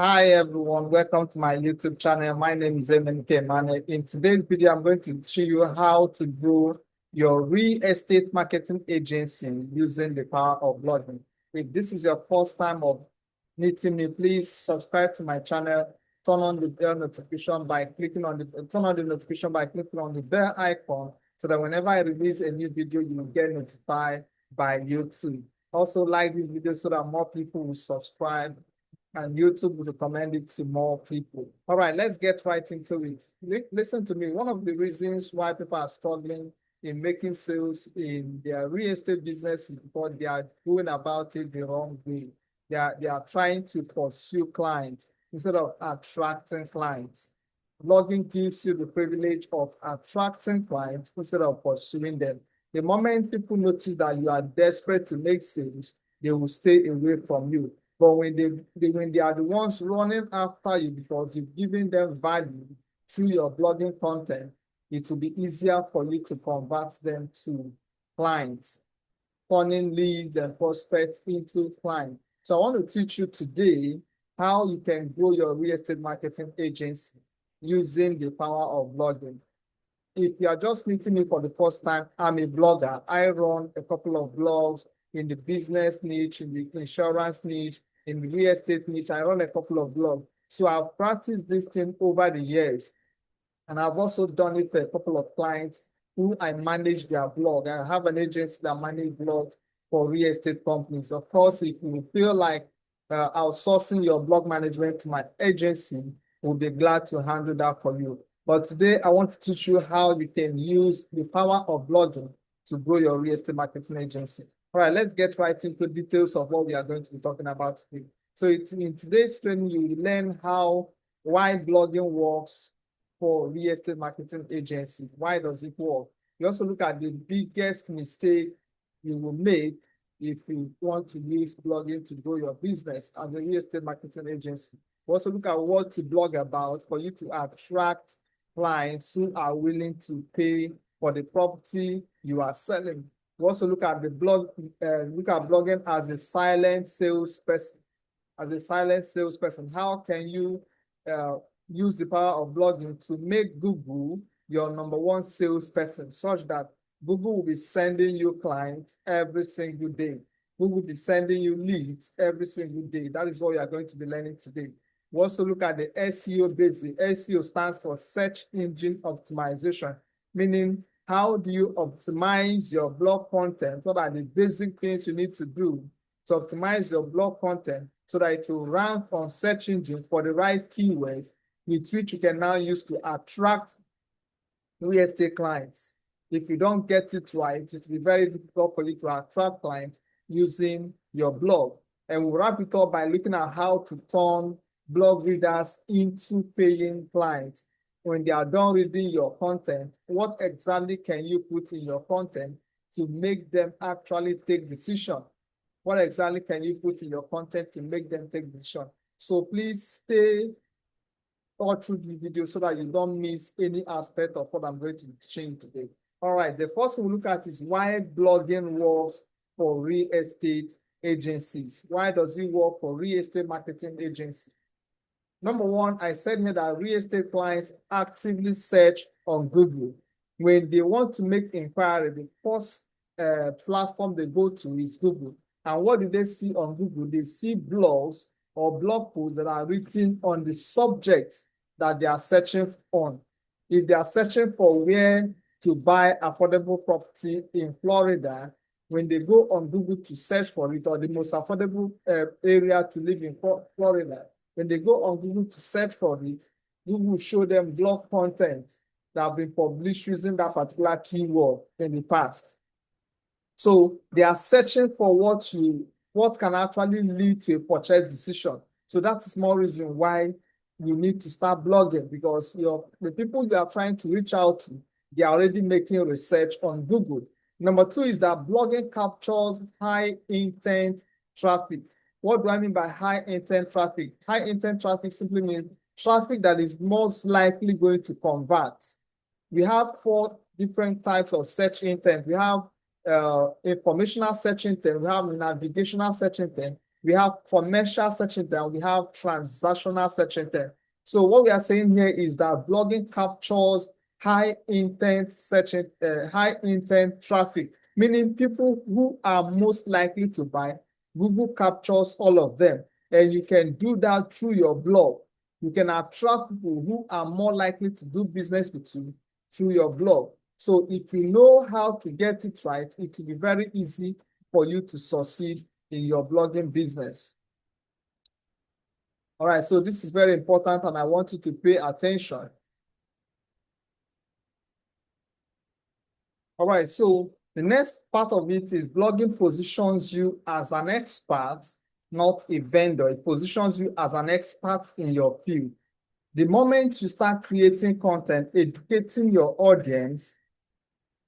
Hi everyone, welcome to my YouTube channel. My name is MNK Mane. In today's video, I'm going to show you how to grow your real estate marketing agency using the power of blogging. If this is your first time of meeting me, please subscribe to my channel. Turn on the bell notification by clicking on the bell icon so that whenever I release a new video, you will get notified by YouTube. Also, like this video so that more people will subscribe and YouTube will recommend it to more people. All right, let's get right into it. Listen to me. One of the reasons why people are struggling in making sales in their real estate business is because they are going about it the wrong way. They are trying to pursue clients instead of attracting clients. Blogging gives you the privilege of attracting clients instead of pursuing them. The moment people notice that you are desperate to make sales, they will stay away from you. But when they are the ones running after you because you've given them value through your blogging content, it will be easier for you to convert them to clients, turning leads and prospects into clients. So I want to teach you today how you can grow your real estate marketing agency using the power of blogging. If you are just meeting me for the first time, I'm a blogger. I run a couple of blogs in the business niche, in the insurance niche, in the real estate niche. I run a couple of blogs. So I've practiced this thing over the years. And I've also done it for a couple of clients who I manage their blog. I have an agency that manages blogs for real estate companies. Of course, if you feel like outsourcing your blog management to my agency, we'll be glad to handle that for you. But today, I want to teach you how you can use the power of blogging to grow your real estate marketing agency. All right, let's get right into details of what we are going to be talking about today. So in today's training, you will learn why blogging works for real estate marketing agencies. Why does it work? You also look at the biggest mistake you will make if you want to use blogging to grow your business as a real estate marketing agency. We also look at what to blog about for you to attract clients who are willing to pay for the property you are selling. We also look at blogging as a silent salesperson. How can you use the power of blogging to make Google your number one salesperson such that Google will be sending you clients every single day. Google will be sending you leads every single day. That is what we are going to be learning today. We also look at the SEO basic. SEO stands for search engine optimization, meaning how do you optimize your blog content? What are the basic things you need to do to optimize your blog content so that it will rank on search engine for the right keywords with which you can now use to attract real estate clients. If you don't get it right, it will be very difficult for you to attract clients using your blog. And we'll wrap it up by looking at how to turn blog readers into paying clients. When they are done reading your content, what exactly can you put in your content to make them actually take decision? What exactly can you put in your content to make them take decision? So please stay all through this video so that you don't miss any aspect of what I'm going to be teaching today. All right, the first thing we look at is why blogging works for real estate agencies. Why does it work for real estate marketing agencies? Number one, I said here that real estate clients actively search on Google. When they want to make inquiry, the first platform they go to is Google. And what do they see on Google? They see blogs or blog posts that are written on the subject that they are searching on. If they are searching for where to buy affordable property in Florida, when they go on Google to search for it, or the most affordable area to live in Florida, when they go on Google to search for it, Google will show them blog content that have been published using that particular keyword in the past. So they are searching for what can actually lead to a purchase decision. So that is more reason why you need to start blogging, because the people you are trying to reach out to, they are already making research on Google. Number two is that blogging captures high intent traffic. What do I mean by high intent traffic? High intent traffic simply means traffic that is most likely going to convert. We have 4 different types of search intent. We have informational search intent, we have navigational search intent, we have commercial search intent, we have transactional search intent. So what we are saying here is that blogging captures high intent high intent traffic, meaning people who are most likely to buy. Google captures all of them, and you can do that through your blog. You can attract people who are more likely to do business with you through your blog. So if you know how to get it right, it will be very easy for you to succeed in your blogging business. All right, so this is very important and I want you to pay attention. All right, so the next part of it is blogging positions you as an expert, not a vendor. It positions you as an expert in your field. The moment you start creating content, educating your audience,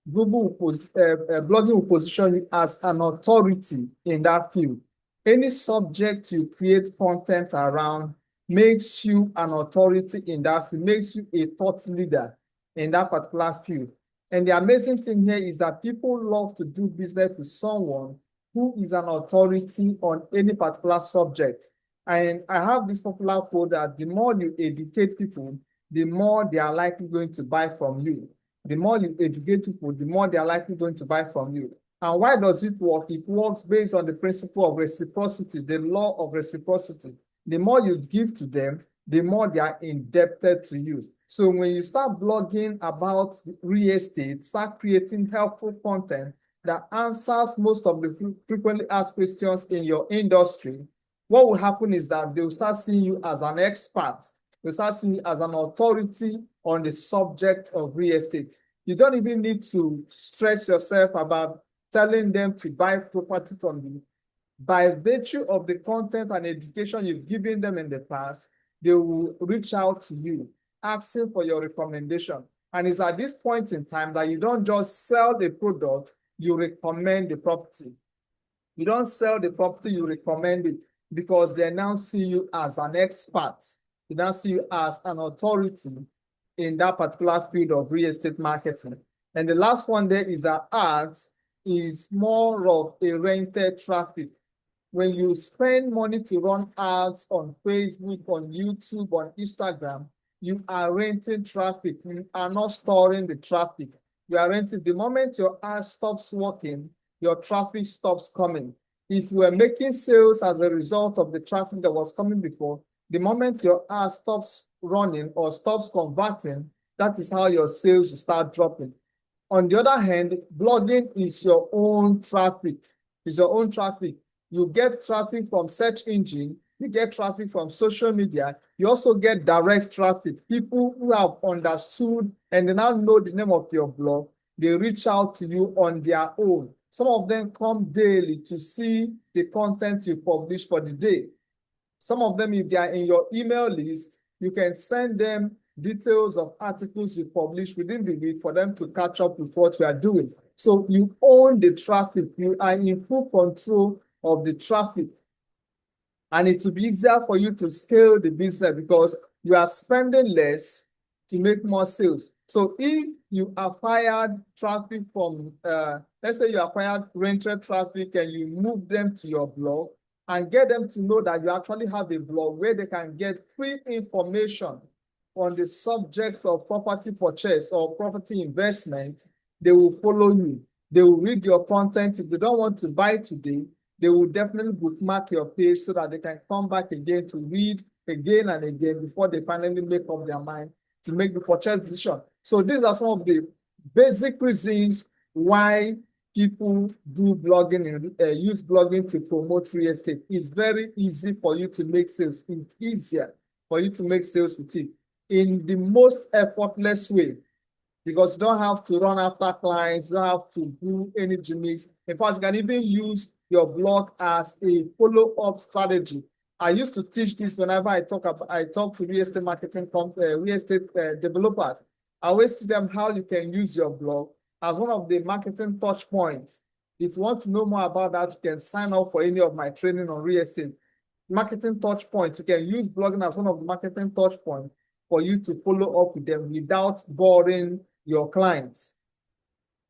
blogging will position you as an authority in that field. Any subject you create content around makes you an authority in that field, makes you a thought leader in that particular field. And the amazing thing here is that people love to do business with someone who is an authority on any particular subject. And I have this popular quote that the more you educate people, the more they are likely going to buy from you. The more you educate people, the more they are likely going to buy from you. And why does it work? It works based on the principle of reciprocity, the law of reciprocity. The more you give to them, the more they are indebted to you. So when you start blogging about real estate, start creating helpful content that answers most of the frequently asked questions in your industry, what will happen is that they will start seeing you as an expert. They'll start seeing you as an authority on the subject of real estate. You don't even need to stress yourself about telling them to buy property from you. By virtue of the content and education you've given them in the past, they will reach out to you, asking for your recommendation. And it's at this point in time that you don't just sell the product, you recommend the property. You don't sell the property, you recommend it, because they now see you as an expert. They now see you as an authority in that particular field of real estate marketing. And the last one there is that ads is more of a rented traffic. When you spend money to run ads on Facebook, on YouTube, on Instagram, you are renting traffic. You are not storing the traffic. You are renting. The moment your ad stops working, your traffic stops coming. If you were making sales as a result of the traffic that was coming before, the moment your ad stops running or stops converting, that is how your sales will start dropping. On the other hand, blogging is your own traffic. It's your own traffic. You get traffic from search engine, you get traffic from social media, you also get direct traffic. People who have understood and they now know the name of your blog, they reach out to you on their own. Some of them come daily to see the content you publish for the day. Some of them, if they are in your email list, you can send them details of articles you publish within the week for them to catch up with what you are doing. So you own the traffic. You are in full control of the traffic. And it will be easier for you to scale the business because you are spending less to make more sales. So if you acquired traffic from, let's say you acquired rented traffic and you move them to your blog and get them to know that you actually have a blog where they can get free information on the subject of property purchase or property investment, they will follow you. They will read your content. If they don't want to buy today, they will definitely bookmark your page so that they can come back again to read again and again before they finally make up their mind to make the purchase decision. So these are some of the basic reasons why people do blogging and use blogging to promote real estate. It's very easy for you to make sales. It's easier for you to make sales with it in the most effortless way, because you don't have to run after clients, you don't have to do any gimmicks. In fact, you can even use your blog as a follow-up strategy. I used to teach this whenever I talk to real estate marketing, real estate developers. I always teach them how you can use your blog as one of the marketing touch points. If you want to know more about that, you can sign up for any of my training on real estate. Marketing touch points, you can use blogging as one of the marketing touch points for you to follow up with them without boring your clients.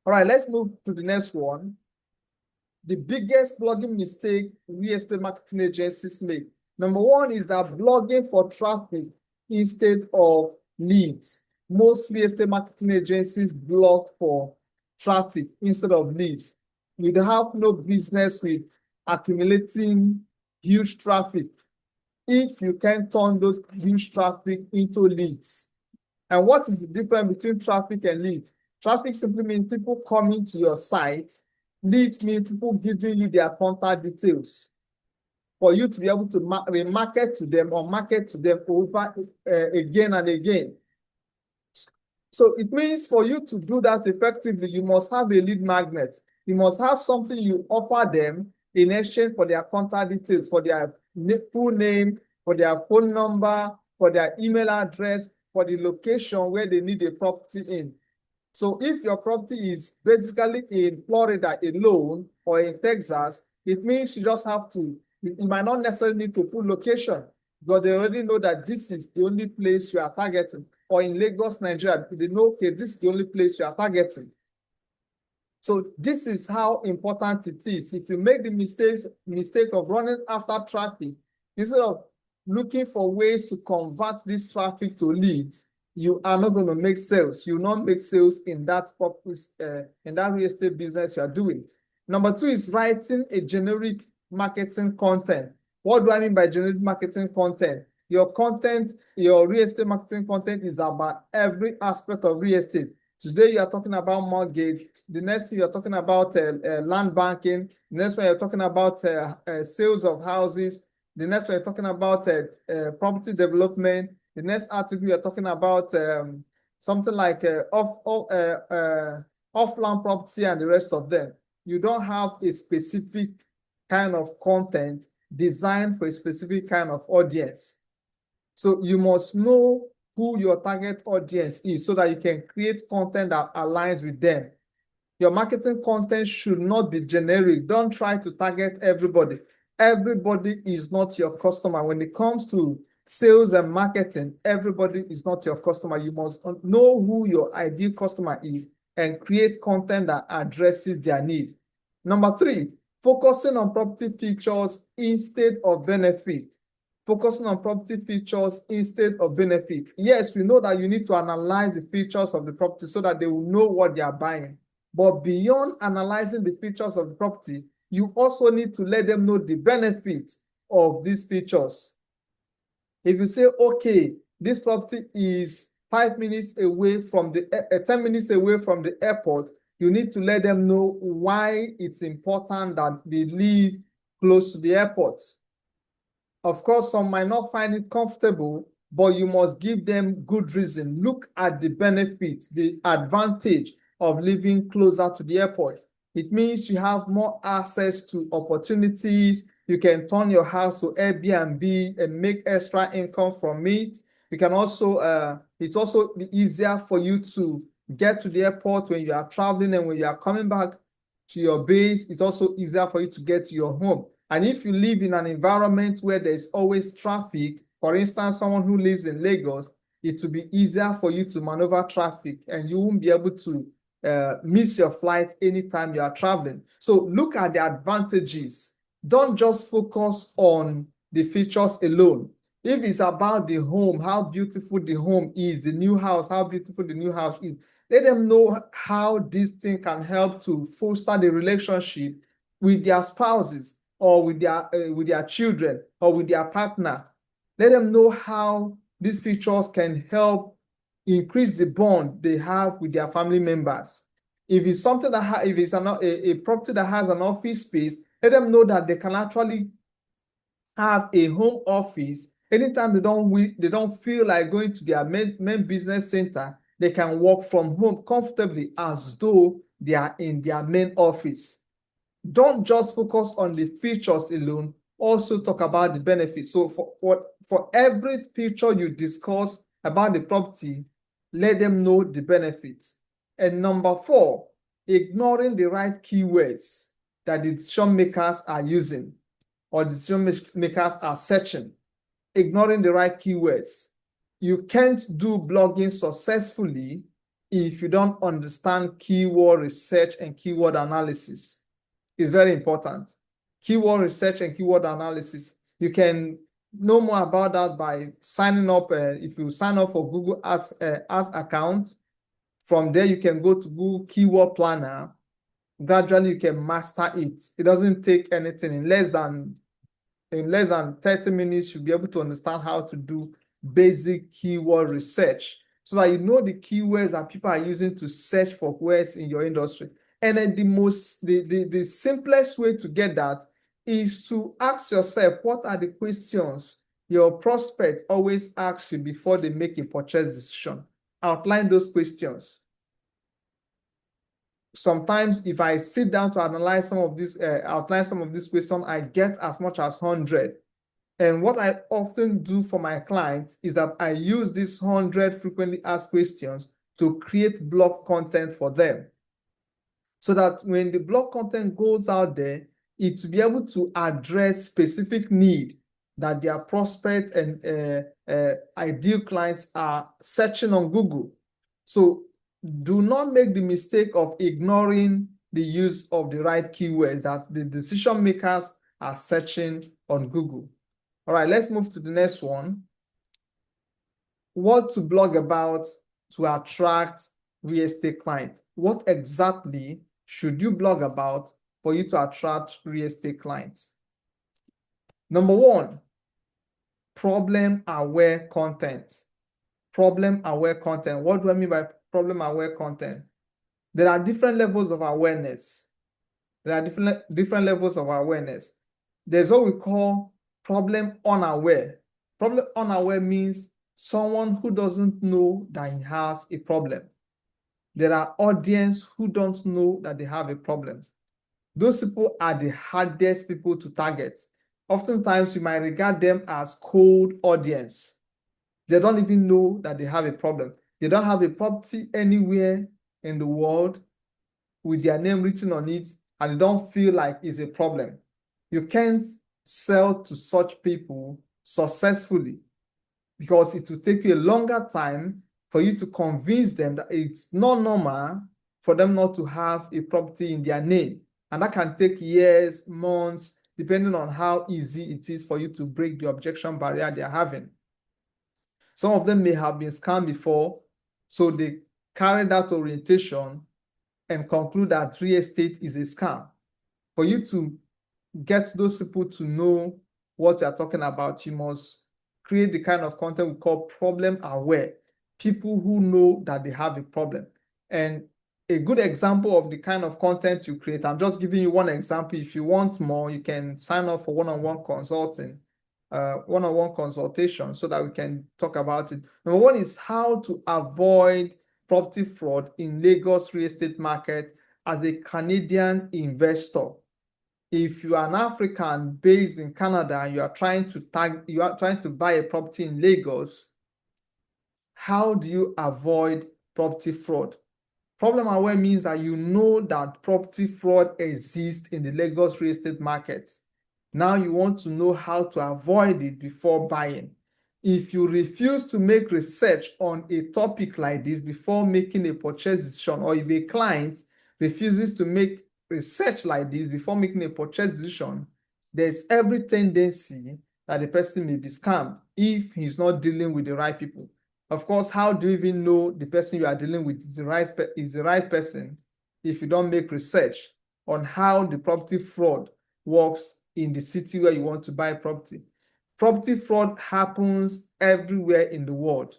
All right, let's move to the next one. the biggest blogging mistake real estate marketing agencies make. Number one is that blogging for traffic instead of leads. Most real estate marketing agencies blog for traffic instead of leads. You have no business with accumulating huge traffic if you can turn those huge traffic into leads. And what is the difference between traffic and leads? Traffic simply means people coming to your site. Leads mean people giving you their contact details for you to be able to remarket to them or market to them over again and again. So it means for you to do that effectively, you must have a lead magnet. You must have something you offer them in exchange for their contact details, for their full name, for their phone number, for their email address, for the location where they need a property in. So if your property is basically in Florida alone or in Texas, it means you just have to, you might not necessarily need to put location, but they already know that this is the only place you are targeting. Or in Lagos, Nigeria, they know, okay, this is the only place you are targeting. So this is how important it is. If you make the mistake of running after traffic, instead of looking for ways to convert this traffic to leads, you are not going to make sales. You will not make sales in that real estate business you are doing. Number two is writing a generic marketing content. What do I mean by generic marketing content? Your content, your real estate marketing content is about every aspect of real estate. Today, you are talking about mortgage. The next thing, you're talking about land banking. The next one, you're talking about sales of houses. The next one, you're talking about property development. The next article, you're talking about something like off-land property and the rest of them. You don't have a specific kind of content designed for a specific kind of audience. So you must know who your target audience is so that you can create content that aligns with them. Your marketing content should not be generic. Don't try to target everybody. Everybody is not your customer. When it comes to sales and marketing, everybody is not your customer. You must know who your ideal customer is and create content that addresses their need. Number three, focusing on property features instead of benefit. Focusing on property features instead of benefit. Yes, we know that you need to analyze the features of the property so that they will know what they are buying. But beyond analyzing the features of the property, you also need to let them know the benefits of these features. If you say, okay, this property is 5 minutes away from the 10 minutes away from the airport, you need to let them know why it's important that they live close to the airport. Of course, some might not find it comfortable, but you must give them good reason. Look at the benefits, the advantage of living closer to the airport. It means you have more access to opportunities. You can turn your house to Airbnb and make extra income from it. You can also, it's also easier for you to get to the airport when you are traveling, and when you are coming back to your base, it's also easier for you to get to your home. And if you live in an environment where there's always traffic, for instance, someone who lives in Lagos, it will be easier for you to maneuver traffic and you won't be able to miss your flight anytime you are traveling. So look at the advantages. Don't just focus on the features alone. If it's about the home, how beautiful the home is, the new house, how beautiful the new house is, let them know how this thing can help to foster the relationship with their spouses, or with their children, or with their partner. Let them know how these features can help increase the bond they have with their family members. If it's something that if it's a property that has an office space, let them know that they can actually have a home office. Anytime they don't feel like going to their main business center, they can work from home comfortably as though they are in their main office. Don't just focus on the features alone, also talk about the benefits. So for every feature you discuss about the property, let them know the benefits. And number four, ignoring the right keywords that the decision makers are using or decision makers are searching. Ignoring the right keywords. You can't do blogging successfully if you don't understand keyword research and keyword analysis. is very important. Keyword research and keyword analysis. You can know more about that by signing up. If you sign up for Google Ads account, from there you can go to Google Keyword Planner. Gradually you can master it. It doesn't take anything. In less than 30 minutes, you'll be able to understand how to do basic keyword research so that you know the keywords that people are using to search for words in your industry. And then the simplest way to get that is to ask yourself, what are the questions your prospect always asks you before they make a purchase decision? Outline those questions. Sometimes if I sit down to analyze some of these, outline some of these questions, I get as much as 100. And what I often do for my clients is that I use these 100 frequently asked questions to create blog content for them. So that when the blog content goes out there, it will be able to address specific need that their prospect and ideal clients are searching on Google. So do not make the mistake of ignoring the use of the right keywords that the decision makers are searching on Google. All right, let's move to the next one. What to blog about to attract real estate clients. What exactly should you blog about for you to attract real estate clients? Number one, problem-aware content. Problem-aware content. What do I mean by problem-aware content? There are different levels of awareness. There are different levels of awareness. There's what we call problem-unaware. Problem-unaware means someone who doesn't know that he has a problem. There are audience who don't know that they have a problem. Those people are the hardest people to target. Oftentimes, you might regard them as cold audience. They don't even know that they have a problem. They don't have a property anywhere in the world with their name written on it, and they don't feel like it's a problem. You can't sell to such people successfully because it will take you a longer time for you to convince them that it's not normal for them not to have a property in their name. And that can take years, months, depending on how easy it is for you to break the objection barrier they're having. Some of them may have been scammed before, so they carry that orientation and conclude that real estate is a scam. For you to get those people to know what you're talking about, you must create the kind of content we call problem aware. People who know that they have a problem. And a good example of the kind of content you create, I'm just giving you one example. If you want more, you can sign up for one-on-one consulting, one-on-one consultation so that we can talk about it. Number one is how to avoid property fraud in Lagos real estate market as a Canadian investor. If you are an African based in Canada and you are trying to buy a property in Lagos, how do you avoid property fraud? Problem aware means that you know that property fraud exists in the Lagos real estate market. Now you want to know how to avoid it before buying. If you refuse to make research on a topic like this before making a purchase decision, or if a client refuses to make research like this before making a purchase decision, there's every tendency that the person may be scammed if he's not dealing with the right people. Of course, how do you even know the person you are dealing with is the right person if you don't make research on how the property fraud works in the city where you want to buy property? Property fraud happens everywhere in the world.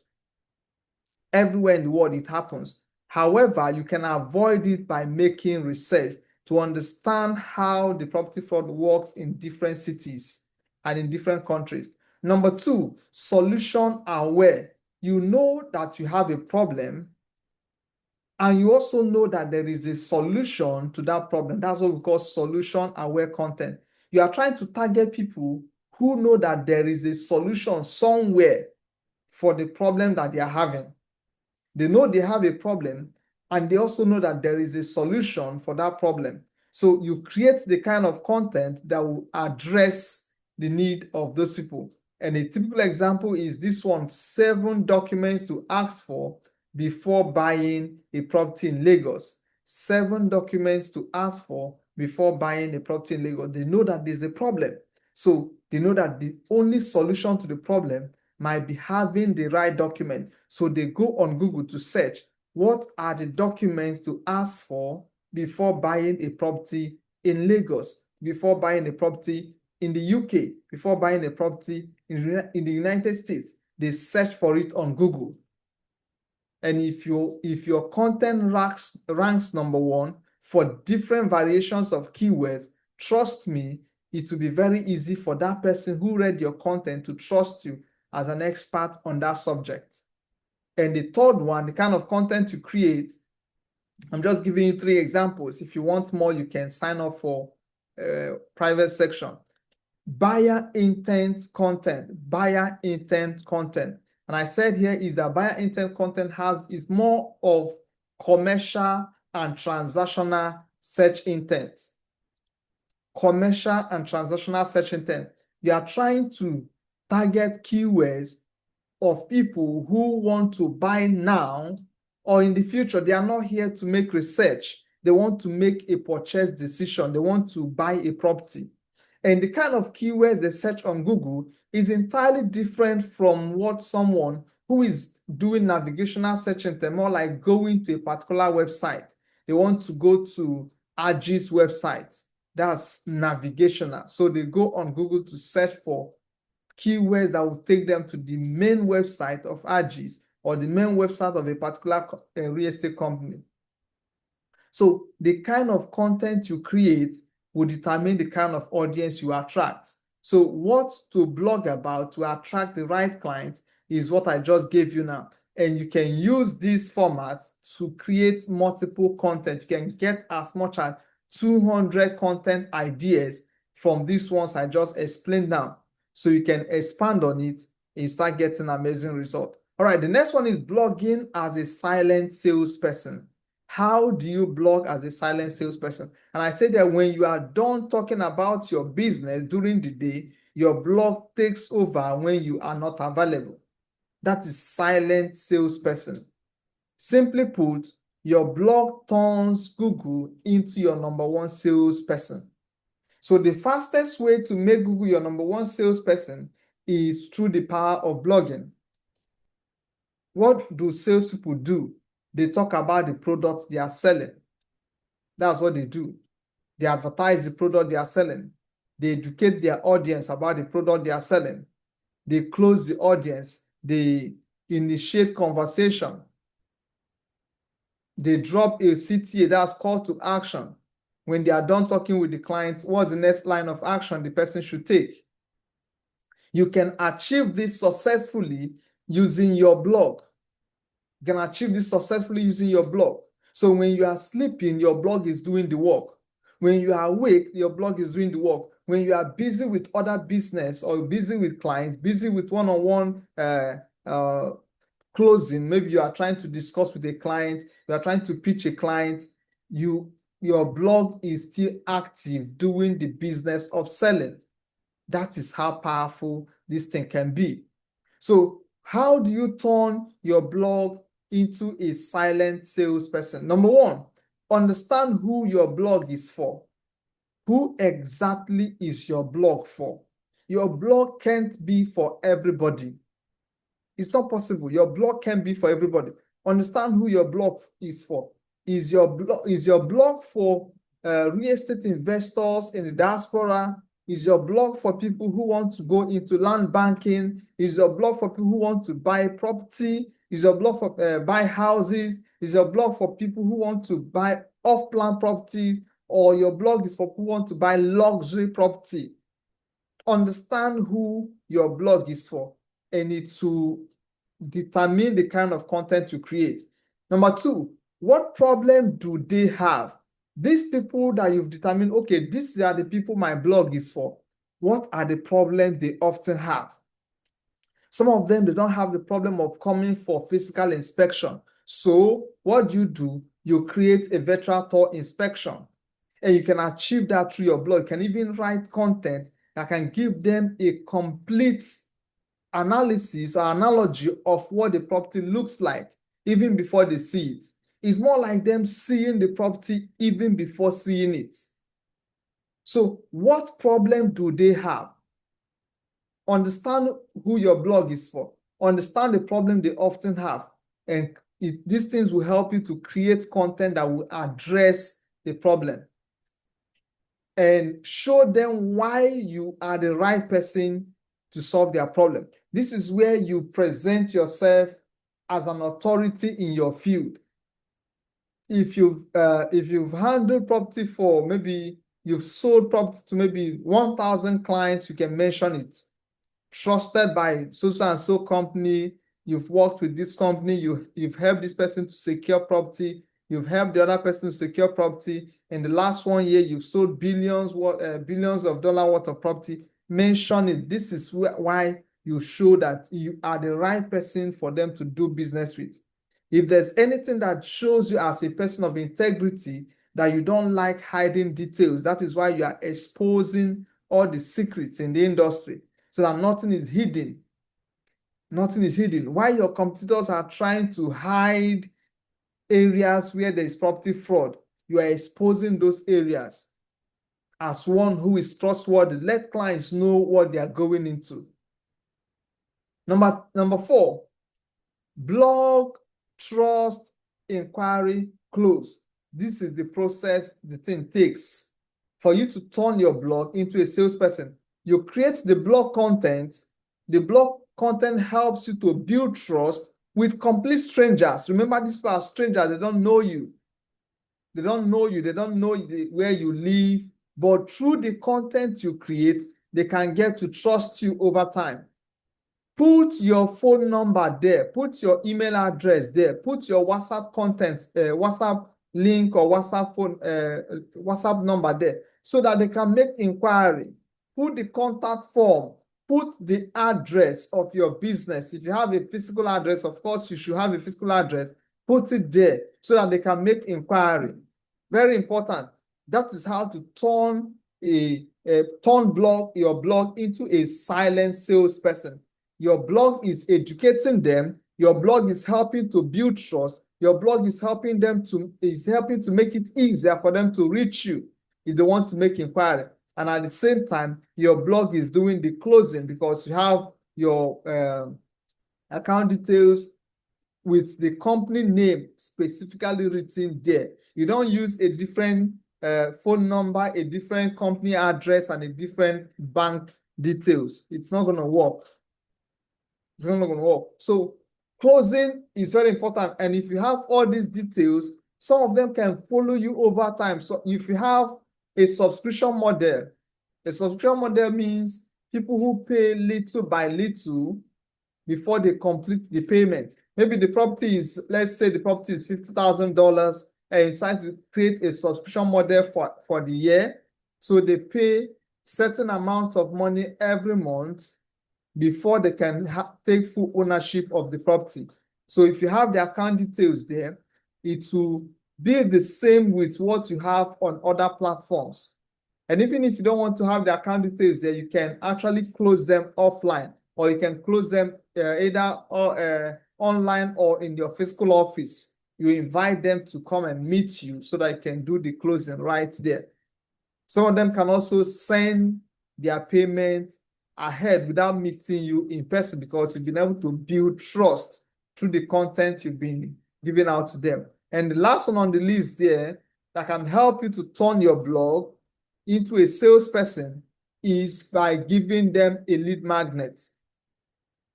Everywhere in the world it happens. However, you can avoid it by making research to understand how the property fraud works in different cities and in different countries. Number two, solution aware. You know that you have a problem and you also know that there is a solution to that problem. That's what we call solution aware content. You are trying to target people who know that there is a solution somewhere for the problem that they are having. They know they have a problem and they also know that there is a solution for that problem. So you create the kind of content that will address the need of those people. And a typical example is this one: 7 documents to ask for before buying a property in Lagos. 7 documents to ask for before buying a property in Lagos. They know that there's a problem. So they know that the only solution to the problem might be having the right document. So they go on Google to search what are the documents to ask for before buying a property in Lagos, before buying a property in the UK, before buying a property in the United States. They search for it on Google. And if your content ranks number one for different variations of keywords, trust me, it will be very easy for that person who read your content to trust you as an expert on that subject. And the third one, the kind of content you create, I'm just giving you 3 examples. If you want more, you can sign up for private section. Buyer intent content, buyer intent content. And I said here is that buyer intent content is more of commercial and transactional search intent. Commercial and transactional search intent. You are trying to target keywords of people who want to buy now or in the future. They are not here to make research. They want to make a purchase decision. They want to buy a property. And the kind of keywords they search on Google is entirely different from what someone who is doing navigational search intent, more like going to a particular website. They want to go to RG's website. That's navigational. So they go on Google to search for keywords that will take them to the main website of RG's or the main website of a particular real estate company. So the kind of content you create will determine the kind of audience you attract. So what to blog about to attract the right client is what I just gave you now. And you can use this format to create multiple content. You can get as much as 200 content ideas from these ones I just explained now. So you can expand on it and start getting amazing results. All right, the next one is blogging as a silent salesperson. How do you blog as a silent salesperson? And I say that when you are done talking about your business during the day, your blog takes over when you are not available. That is silent salesperson. Simply put, your blog turns Google into your number one salesperson. So the fastest way to make Google your number one salesperson is through the power of blogging. What do salespeople do? They talk about the product they are selling. That's what they do. They advertise the product they are selling. They educate their audience about the product they are selling. They close the audience. They initiate conversation. They drop a CTA, that's call to action. When they are done talking with the client, what's the next line of action the person should take? You can achieve this successfully using your blog. You can achieve this successfully using your blog. So when you are sleeping, your blog is doing the work. When you are awake, your blog is doing the work. When you are busy with other business or busy with clients, busy with one-on-one closing, maybe you are trying to discuss with a client, you are trying to pitch a client, your blog is still active doing the business of selling. That is how powerful this thing can be. So how do you turn your blog into a silent salesperson? Number one, understand who your blog is for. Who exactly is your blog for? Your blog can't be for everybody. It's not possible. Your blog can be for everybody. Understand who your blog is for. Is your blog for real estate investors in the diaspora? Is your blog for people who want to go into land banking? Is your blog for people who want to buy property? Is your blog for buy houses? Is your blog for people who want to buy off-plan properties? Or your blog is for people who want to buy luxury property? Understand who your blog is for, and it will determine the kind of content you create. Number two, what problem do they have? These people that you've determined, okay, these are the people my blog is for. What are the problems they often have? Some of them, they don't have the problem of coming for physical inspection. So what do? You create a virtual tour inspection. And you can achieve that through your blog. You can even write content that can give them a complete analysis or analogy of what the property looks like even before they see it. It's more like them seeing the property even before seeing it. So what problem do they have? Understand who your blog is for. Understand the problem they often have. And these things will help you to create content that will address the problem. And show them why you are the right person to solve their problem. This is where you present yourself as an authority in your field. If you've handled property for maybe you've sold property to maybe 1,000 clients, you can mention it. Trusted by so and so company, you've worked with this company, you've helped this person to secure property, you've helped the other person to secure property. In the last 1 year, you've sold billions of dollars worth of property. Mention it. This is why you show that you are the right person for them to do business with. If there's anything that shows you as a person of integrity that you don't like hiding details, that is why you are exposing all the secrets in the industry so that nothing is hidden. Nothing is hidden. While your competitors are trying to hide areas where there is property fraud, you are exposing those areas as one who is trustworthy. Let clients know what they are going into. Number 4, blog, trust, inquiry, close. This is the process the thing takes for you to turn your blog into a salesperson. You create the blog content. The blog content helps you to build trust with complete strangers. Remember, these people are strangers. They don't know you. They don't know you. They don't know where you live. But through the content you create, they can get to trust you over time. Put your phone number there. Put your email address there. Put your WhatsApp content, WhatsApp link or WhatsApp number there so that they can make inquiry. Put the contact form. Put the address of your business. If you have a physical address, of course, you should have a physical address. Put it there so that they can make inquiry. Very important. That is how to turn your blog into a silent salesperson. Your blog is educating them. Your blog is helping to build trust. Your blog is helping to make it easier for them to reach you if they want to make inquiry. And at the same time, your blog is doing the closing because you have your account details with the company name specifically written there. You don't use a different phone number, a different company address, and a different bank details. It's not going to work. It's not going to work. So closing is very important. And if you have all these details, some of them can follow you over time. So if you have a subscription model means people who pay little by little before they complete the payment. Maybe the property is, let's say the property is $50,000 and you decide to create a subscription model for the year. So they pay certain amount of money every month before they can take full ownership of the property. So if you have the account details there, it will be the same with what you have on other platforms. And even if you don't want to have the account details there, you can actually close them offline, or you can close them either online or in your physical office. You invite them to come and meet you so that you can do the closing right there. Some of them can also send their payment ahead without meeting you in person because you've been able to build trust through the content you've been giving out to them. And the last one on the list there that can help you to turn your blog into a salesperson is by giving them a lead magnet.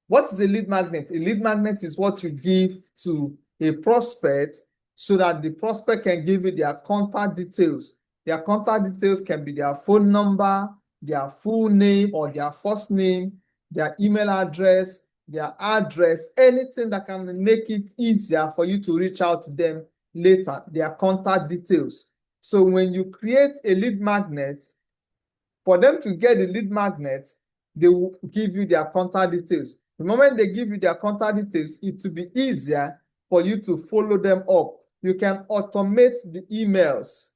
What is a lead magnet? A lead magnet is what you give to a prospect so that the prospect can give you their contact details. Their contact details can be their phone number, their full name or their first name, their email address, their address, anything that can make it easier for you to reach out to them later, their contact details. So when you create a lead magnet, for them to get the lead magnet, they will give you their contact details. The moment they give you their contact details, it will be easier for you to follow them up. You can automate the emails.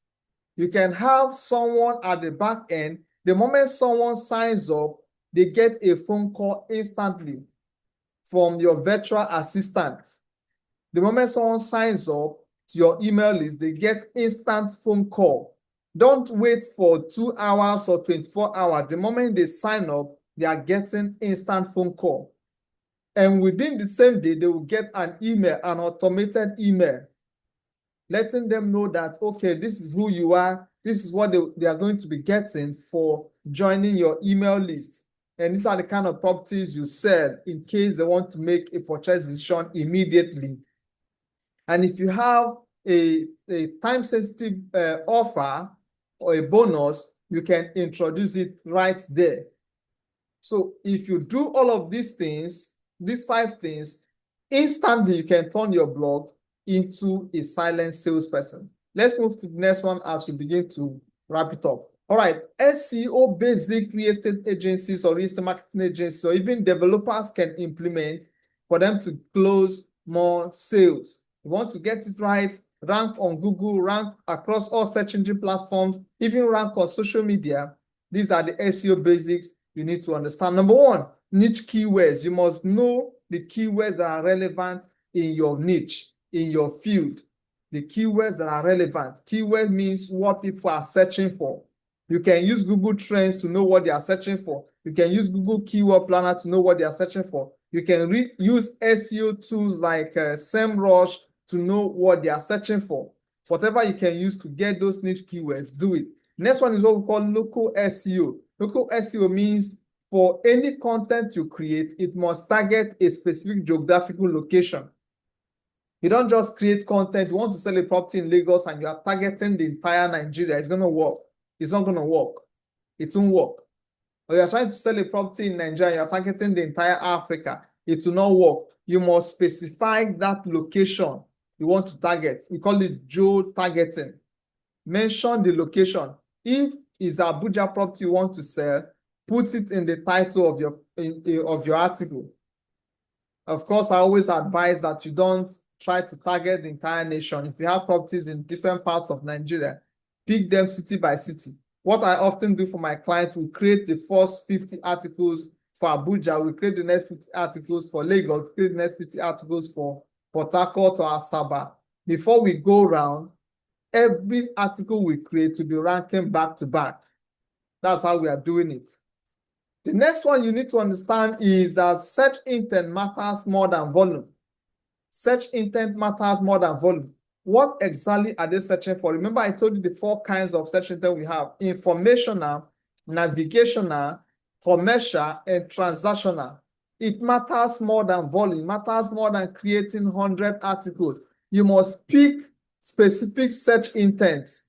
You can have someone at the back end. The moment someone signs up, they get a phone call instantly from your virtual assistant. The moment someone signs up to your email list, they get instant phone call Don't wait for 2 hours or 24 hours. The moment they sign up, they are getting instant phone call. And within the same day, they will get an email, an automated email, letting them know that, okay, this is who you are. This is what they are going to be getting for joining your email list. And these are the kind of properties you sell in case they want to make a purchase decision immediately. And if you have a time-sensitive offer or a bonus, you can introduce it right there. So if you do all of these things, these 5 things, instantly you can turn your blog into a silent salesperson. Let's move to the next one as we begin to wrap it up. All right, SEO basic real estate agencies or real estate marketing agencies or even developers can implement for them to close more sales. You want to get it right, rank on Google, rank across all search engine platforms, even rank on social media. These are the SEO basics you need to understand. Number 1, niche keywords. You must know the keywords that are relevant in your niche, in your field. The keywords that are relevant. Keyword means what people are searching for. You can use Google Trends to know what they are searching for. You can use Google Keyword Planner to know what they are searching for. You can use SEO tools like SEMrush to know what they are searching for. Whatever you can use to get those niche keywords, do it. Next one is what we call local SEO. Local SEO means for any content you create, it must target a specific geographical location. You don't just create content. You want to sell a property in Lagos and you are targeting the entire Nigeria. It's going to work. It's not going to work. It won't work. Or you're trying to sell a property in Nigeria, you're targeting the entire Africa. It will not work. You must specify that location you want to target. We call it geo-targeting. Mention the location. If it's Abuja property you want to sell, put it in the title of your article. Of course, I always advise that you don't try to target the entire nation. If you have properties in different parts of Nigeria, pick them city by city. What I often do for my clients, we create the first 50 articles for Abuja, we create the next 50 articles for Lagos, we create the next 50 articles for Port Harcourt or Asaba. Before we go around, every article we create will be ranking back to back. That's how we are doing it. The next one you need to understand is that search intent matters more than volume. Search intent matters more than volume. What exactly are they searching for? Remember, I told you the 4 kinds of search intent we have: informational, navigational, commercial, and transactional. It matters more than volume. It matters more than creating 100 articles. You must pick specific search intent.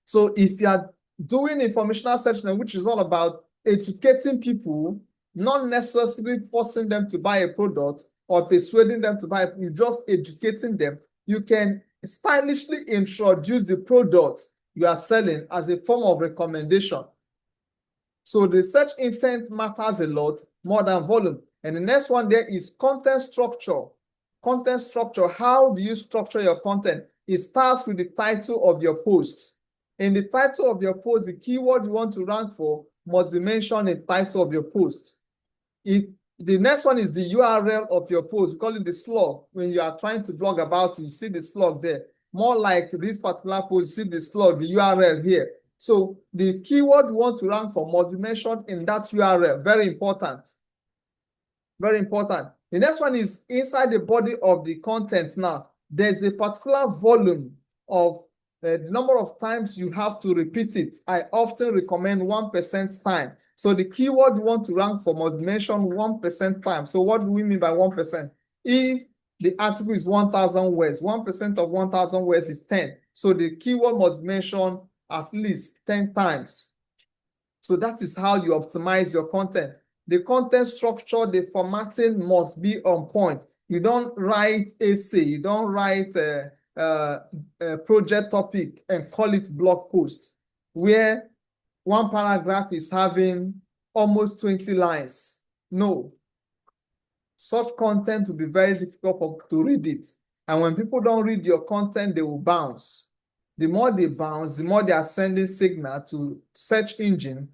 So if you are doing informational search, which is all about educating people, not necessarily forcing them to buy a product or persuading them to buy, you're just educating them. You can stylishly introduce the product you are selling as a form of recommendation. So the search intent matters a lot more than volume. And the next one there is content structure. Content structure. How do you structure your content? It starts with the title of your post. In the title of your post, the keyword you want to rank for must be mentioned in the title of your post. The next one is the URL of your post. We call it the slug. When you are trying to blog about it, you see the slug there. More like this particular post, you see the slug, the URL here. So the keyword you want to rank for must be mentioned in that URL. Very important. Very important. The next one is inside the body of the content. Now, there's a particular volume of the number of times you have to repeat it. I often recommend 1% time. So the keyword you want to rank for must be mentioned 1% time. So what do we mean by 1%? If the article is 1,000 words, 1% of 1,000 words is 10. So the keyword must be mentioned at least 10 times. So that is how you optimize your content. The content structure, the formatting must be on point. You don't write essay, you don't write a project topic and call it blog post, where one paragraph is having almost 20 lines. No. Such content will be very difficult to read it. And when people don't read your content, they will bounce. The more they bounce, the more they are sending signal to search engine,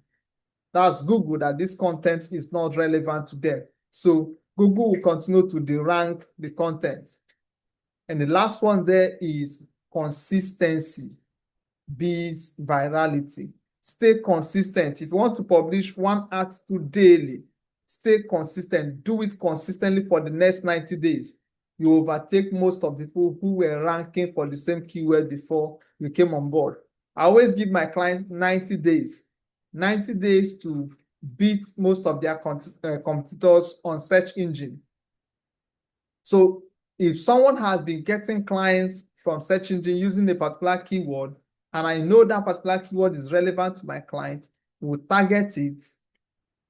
that's Google, that this content is not relevant to them. So Google will continue to derank the content. And the last one there is consistency. beats virality. Stay consistent. If you want to publish one article daily, stay consistent. Do it consistently for the next 90 days. You overtake most of the people who were ranking for the same keyword before you came on board. I always give my clients 90 days. 90 days to beat most of their competitors on search engine. So if someone has been getting clients from search engine using a particular keyword, and I know that particular keyword is relevant to my client, we'll target it,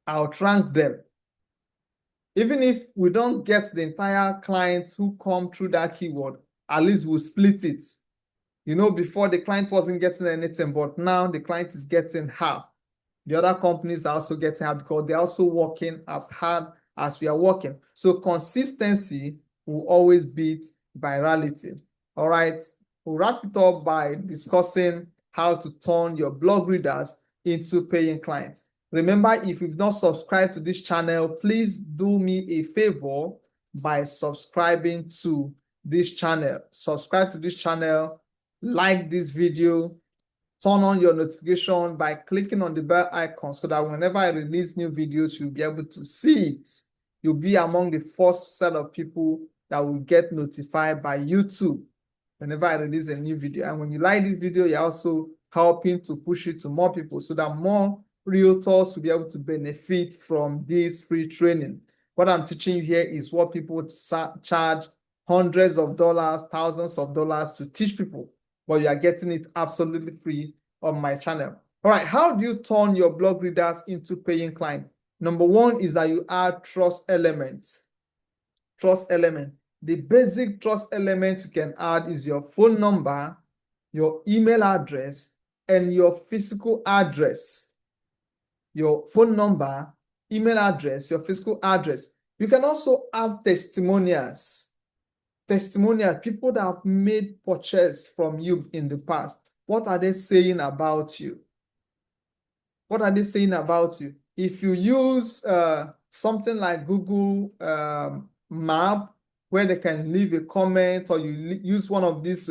outrank them. Even if we don't get the entire clients who come through that keyword, at least we'll split it. You know, before the client wasn't getting anything, but now the client is getting half. The other companies are also getting half because they're also working as hard as we are working. So consistency will always beat virality. All right, we'll wrap it up by discussing how to turn your blog readers into paying clients. Remember, if you've not subscribed to this channel, please do me a favor by subscribing to this channel. Subscribe to this channel, like this video, turn on your notification by clicking on the bell icon so that whenever I release new videos, you'll be able to see it. You'll be among the first set of people that will get notified by YouTube whenever I release a new video. And when you like this video, you're also helping to push it to more people so that more realtors will be able to benefit from this free training. What I'm teaching you here is what people charge hundreds of dollars, thousands of dollars to teach people, but you are getting it absolutely free on my channel. All right, how do you turn your blog readers into paying clients? Number one is that you add trust elements. Trust element. The basic trust element you can add is your phone number, your email address, and your physical address. Your phone number, email address, your physical address. You can also add testimonials. Testimonials, people that have made purchase from you in the past. What are they saying about you? What are they saying about you? If you use something like Google Map, where they can leave a comment, or you use one of these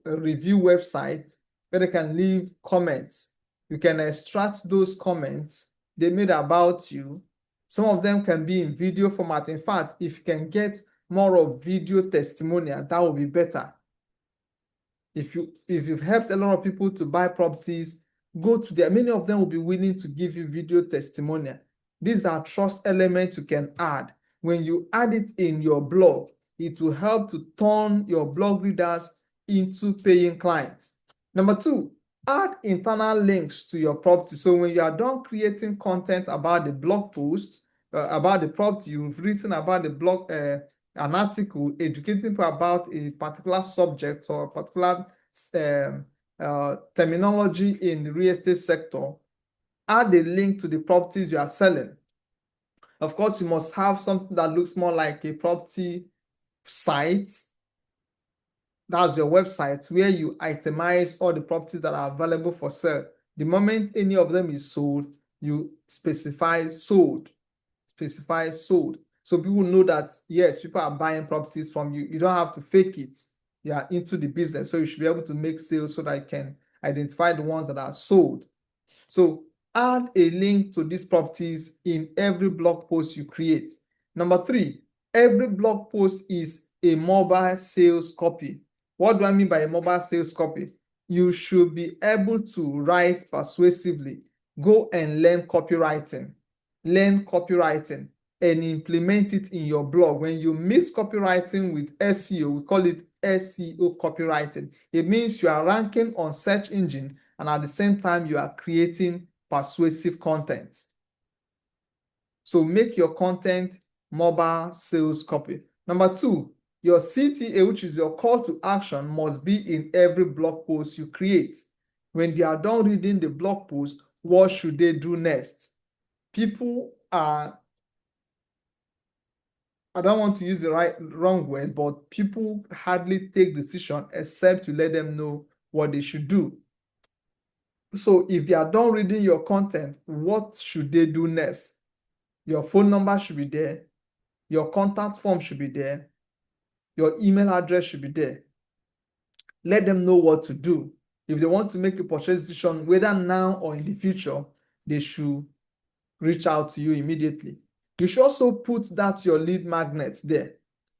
review websites where they can leave comments, you can extract those comments they made about you. Some of them can be in video format. In fact, if you can get more of video testimonial, that will be better. If you've helped a lot of people to buy properties, go to there. Many of them will be willing to give you video testimonial. These are trust elements you can add. When you add it in your blog, it will help to turn your blog readers into paying clients. Number two, add internal links to your property. So when you are done creating content about the blog post, about the property, you've written about the blog, an article educating people about a particular subject or a particular terminology in the real estate sector, add a link to the properties you are selling. Of course, you must have something that looks more like a property site. That's your website where you itemize all the properties that are available for sale. The moment any of them is sold, you specify sold. Specify sold. So people know that, yes, people are buying properties from you. You don't have to fake it. You are into the business. So you should be able to make sales so that you can identify the ones that are sold. So add a link to these properties in every blog post you create. Number three, every blog post is a mobile sales copy. What do I mean by a mobile sales copy? You should be able to write persuasively. Go and learn copywriting. Learn copywriting and implement it in your blog. When you mix copywriting with SEO, we call it SEO copywriting. It means you are ranking on search engine and at the same time you are creating persuasive content. So make your content mobile sales copy. Number two, your CTA, which is your call to action, must be in every blog post you create. When they are done reading the blog post, what should they do next? People are, I don't want to use the wrong word, but people hardly take decision except to let them know what they should do. So if they are done reading your content, what should they do next? Your phone number should be there. Your contact form should be there. Your email address should be there. Let them know what to do. If they want to make a purchase decision, whether now or in the future, they should reach out to you immediately. You should also put that your lead magnets there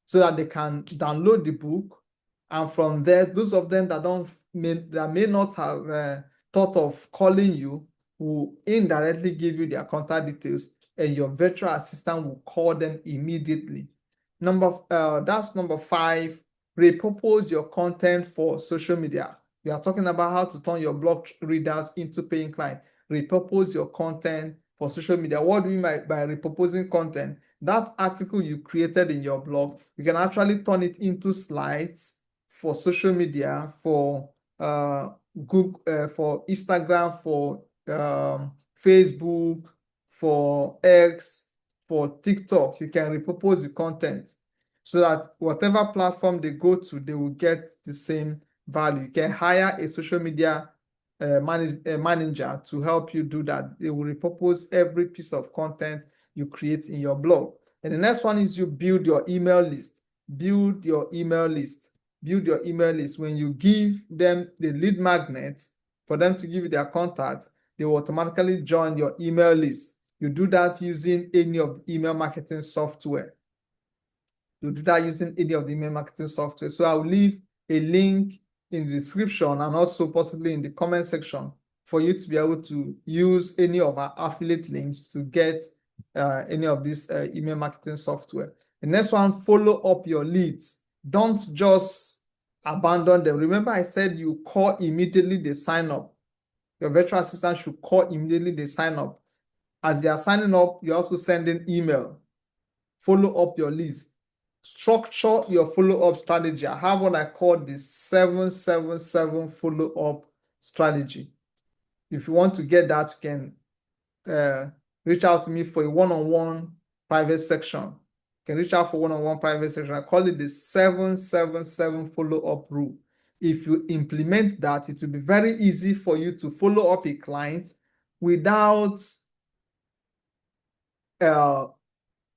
so that they can download the book. And from there, those of them that may not have thought of calling you will indirectly give you their contact details, and your virtual assistant will call them immediately. That's number 5. Repurpose your content for social media. We are talking about how to turn your blog readers into paying clients. Repurpose your content for social media. What do you mean by repurposing content? That article you created in your blog, you can actually turn it into slides for social media, for Google, for Instagram, for Facebook, for X, for TikTok. You can repurpose the content so that whatever platform they go to, they will get the same value. You can hire a social media manager to help you do that. They will repurpose every piece of content you create in your blog. And the next one is you build your email list. Build your email list. Build your email list. When you give them the lead magnets for them to give you their contact, they will automatically join your email list. You do that using any of the email marketing software. You do that using any of the email marketing software. So I'll leave a link in the description and also possibly in the comment section for you to be able to use any of our affiliate links to get any of this email marketing software. The next one, follow up your leads. Don't just abandon them. Remember I said you call immediately they sign up. Your virtual assistant should call immediately they sign up. As they are signing up, you're also sending email. Follow up your leads. Structure your follow-up strategy. I have what I call the 777 follow-up strategy. If you want to get that, you can reach out to me for a one-on-one private section. You can reach out for one-on-one private section. I call it the 777 follow-up rule. If you implement that, it will be very easy for you to follow up a client without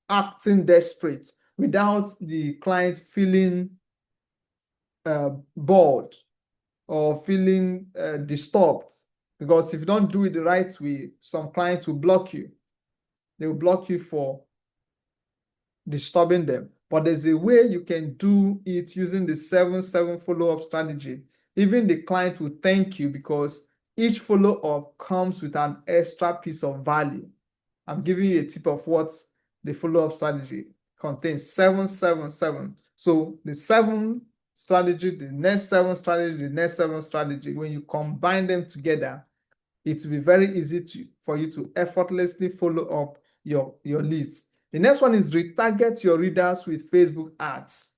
acting desperate, without the client feeling bored or feeling disturbed. Because if you don't do it the right way, some clients will block you. They will block you for disturbing them. But there's a way you can do it using the 7-7 follow-up strategy. Even the client will thank you because each follow-up comes with an extra piece of value. I'm giving you a tip of what the follow-up strategy contains. 7-7-7. So the 7 strategy, the next 7 strategy, the next 7 strategy, when you combine them together, it will be very easy for you to effortlessly follow up your leads. The next one is retarget your readers with Facebook ads.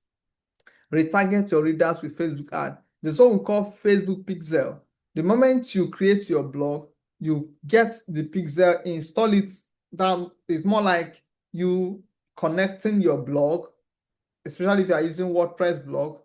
Retarget your readers with Facebook ads. This is what we call Facebook pixel. The moment you create your blog, you get the pixel, install it down. It's more like you connecting your blog, especially if you are using WordPress blog,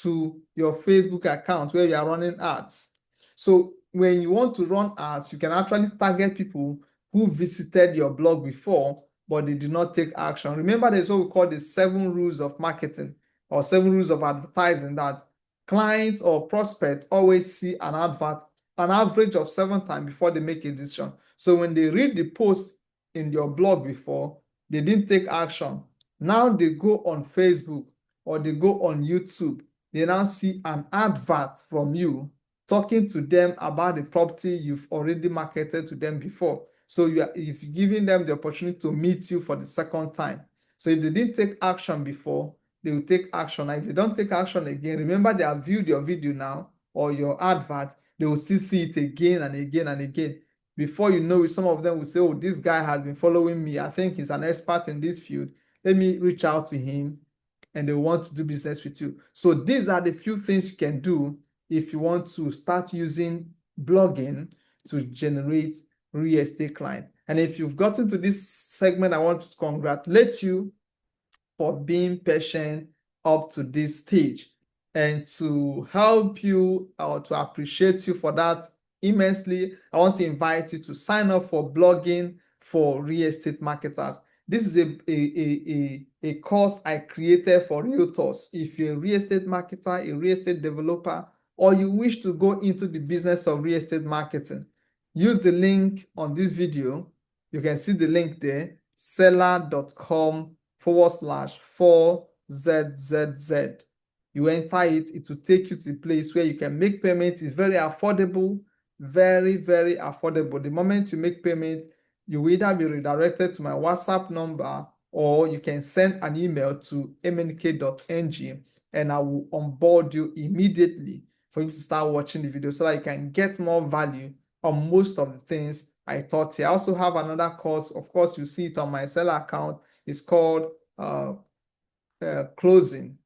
to your Facebook account where you are running ads. So when you want to run ads, you can actually target people who visited your blog before, but they did not take action. Remember, there's what we call the 7 rules of marketing or 7 rules of advertising, that clients or prospects always see an advert an average of 7 times before they make a decision. So when they read the post in your blog before, they didn't take action. Now they go on Facebook or they go on YouTube, they now see an advert from you talking to them about the property you've already marketed to them before. So if you're giving them the opportunity to meet you for the second time. So if they didn't take action before, they will take action. And if they don't take action again, remember they have viewed your video now or your advert, they will still see it again and again and again. Before you know it, some of them will say, oh, this guy has been following me. I think he's an expert in this field. Let me reach out to him, and they want to do business with you. So these are the few things you can do if you want to start using blogging to generate real estate clients. And if you've gotten to this segment, I want to congratulate you for being patient up to this stage. And to help you or to appreciate you for that immensely, I want to invite you to sign up for blogging for real estate marketers. This is a course I created for realtors. If you're a real estate marketer, a real estate developer, or you wish to go into the business of real estate marketing, use the link on this video. You can see the link there, seller.com/4ZZZ. You enter it, it will take you to the place where you can make payments. It's very affordable, very, very affordable. The moment you make payment, you will either be redirected to my WhatsApp number, or you can send an email to mnk.ng, and I will onboard you immediately for you to start watching the video so that you can get more value on most of the things I taught here. I also have another course. Of course, you see it on my seller account. It's called closing.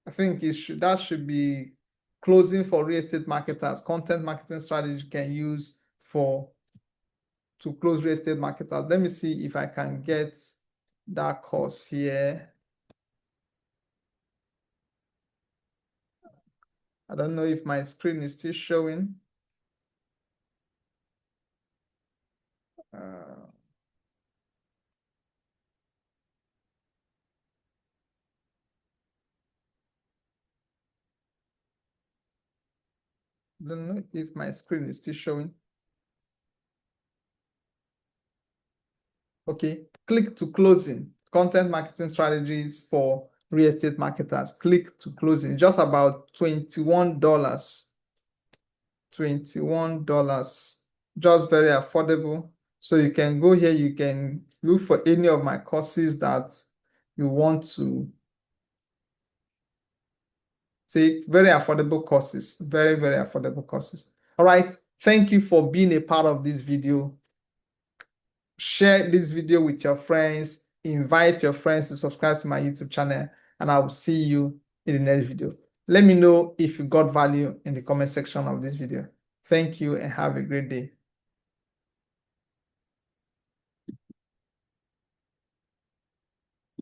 I think that should be closing for real estate marketers, content marketing strategy you can use to close real estate marketers. Let me see if I can get that course here. I don't know if my screen is still showing. Don't know if my screen is still showing. Okay, click to closing. Content marketing strategies for real estate marketers. Click to closing. It's just about $21. $21. Just very affordable. So you can go here, you can look for any of my courses that you want to take. Very affordable courses. Very, very affordable courses. All right. Thank you for being a part of this video. Share this video with your friends. Invite your friends to subscribe to my YouTube channel, and I will see you in the next video. Let me know if you got value in the comment section of this video. Thank you and have a great day.